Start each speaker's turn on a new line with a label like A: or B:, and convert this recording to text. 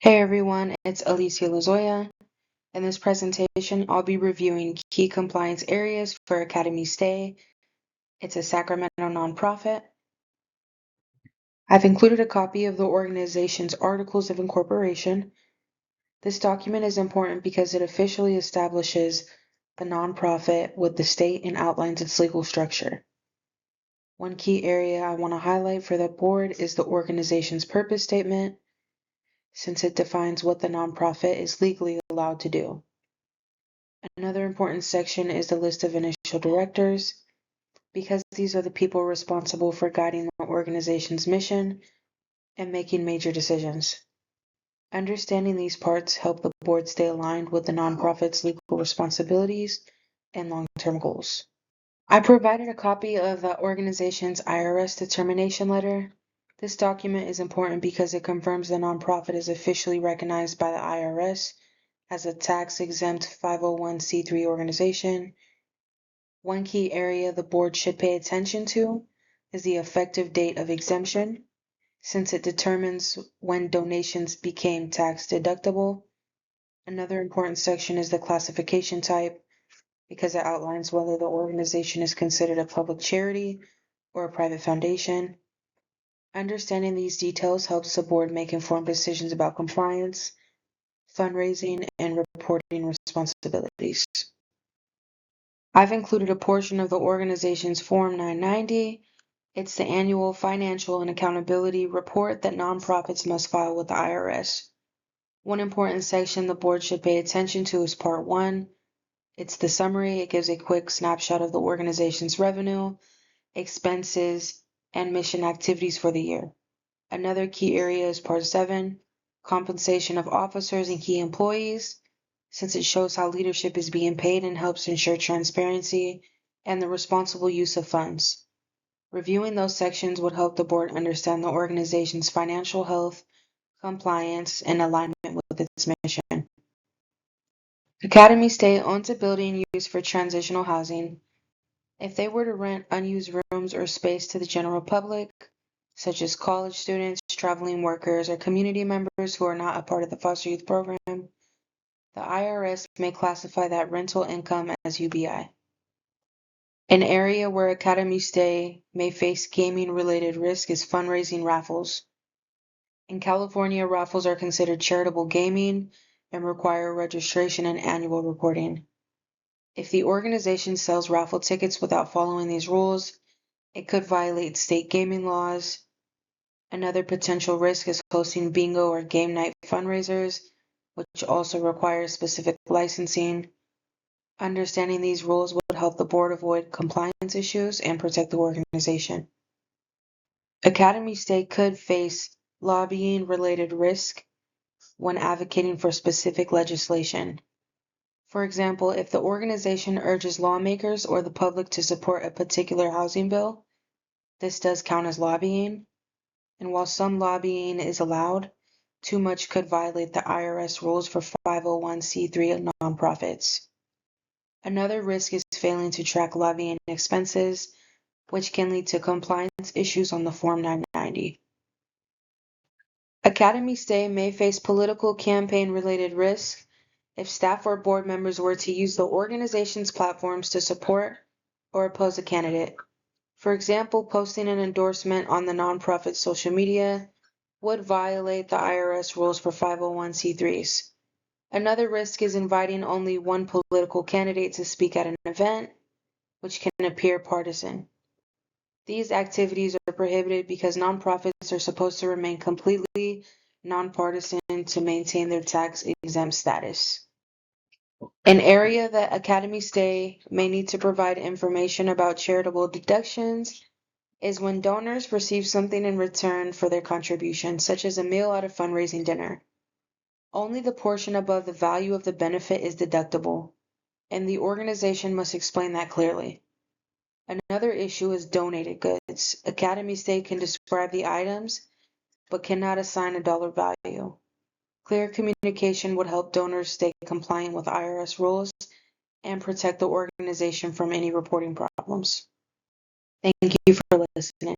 A: Hey everyone, it's Alicia Lozoya. In this presentation, I'll be reviewing key compliance areas for ProfitAcademyStay. It's a Sacramento nonprofit. I've included a copy of the organization's Articles of Incorporation. This document is important because it officially establishes the nonprofit with the state and outlines its legal structure. One key area I want to highlight for the board is the organization's purpose statement, since it defines what the nonprofit is legally allowed to do. Another important section is the list of initial directors, because these are the people responsible for guiding the organization's mission and making major decisions. Understanding these parts help the board stay aligned with the nonprofit's legal responsibilities and long-term goals. I provided a copy of the organization's IRS determination letter. This document is important because it confirms the nonprofit is officially recognized by the IRS as a tax-exempt 501c3 organization. One key area the board should pay attention to is the effective date of exemption, since it determines when donations became tax deductible. Another important section is the classification type, because it outlines whether the organization is considered a public charity or a private foundation. Understanding these details helps the board make informed decisions about compliance, fundraising, and reporting responsibilities. I've included a portion of the organization's Form 990. It's the annual financial and accountability report that nonprofits must file with the IRS. One important section the board should pay attention to is Part 1. It's the summary. It gives a quick snapshot of the organization's revenue, expenses, and mission activities for the year. Another key area is Part 7, compensation of officers and key employees, since it shows how leadership is being paid and helps ensure transparency and the responsible use of funds. Reviewing those sections would help the board understand the organization's financial health, compliance, and alignment with its mission. ProfitAcademyStay owns a building used for transitional housing. If they were to rent unused rooms or space to the general public, such as college students, traveling workers, or community members who are not a part of the foster youth program, the IRS may classify that rental income as UBI. An area where ProfitAcademyStay may face gaming-related risk is fundraising raffles. In California, raffles are considered charitable gaming and require registration and annual reporting. If the organization sells raffle tickets without following these rules, it could violate state gaming laws. Another potential risk is hosting bingo or game night fundraisers, which also require specific licensing. Understanding these rules would help the board avoid compliance issues and protect the organization. ProfitAcademyStay could face lobbying-related risk when advocating for specific legislation. For example, if the organization urges lawmakers or the public to support a particular housing bill, this does count as lobbying. And while some lobbying is allowed, too much could violate the IRS rules for 501c3 nonprofits. Another risk is failing to track lobbying expenses, which can lead to compliance issues on the Form 990. ProfitAcademyStay may face political campaign-related risks if staff or board members were to use the organization's platforms to support or oppose a candidate. For example, posting an endorsement on the nonprofit's social media would violate the IRS rules for 501c3s. Another risk is inviting only one political candidate to speak at an event, which can appear partisan. These activities are prohibited because nonprofits are supposed to remain completely nonpartisan to maintain their tax-exempt status. An area that ProfitAcademyStay may need to provide information about charitable deductions is when donors receive something in return for their contribution, such as a meal at a fundraising dinner. Only the portion above the value of the benefit is deductible, and the organization must explain that clearly. Another issue is donated goods. ProfitAcademyStay can describe the items, but cannot assign a dollar value. Clear communication would help donors stay compliant with IRS rules and protect the organization from any reporting problems. Thank you for listening.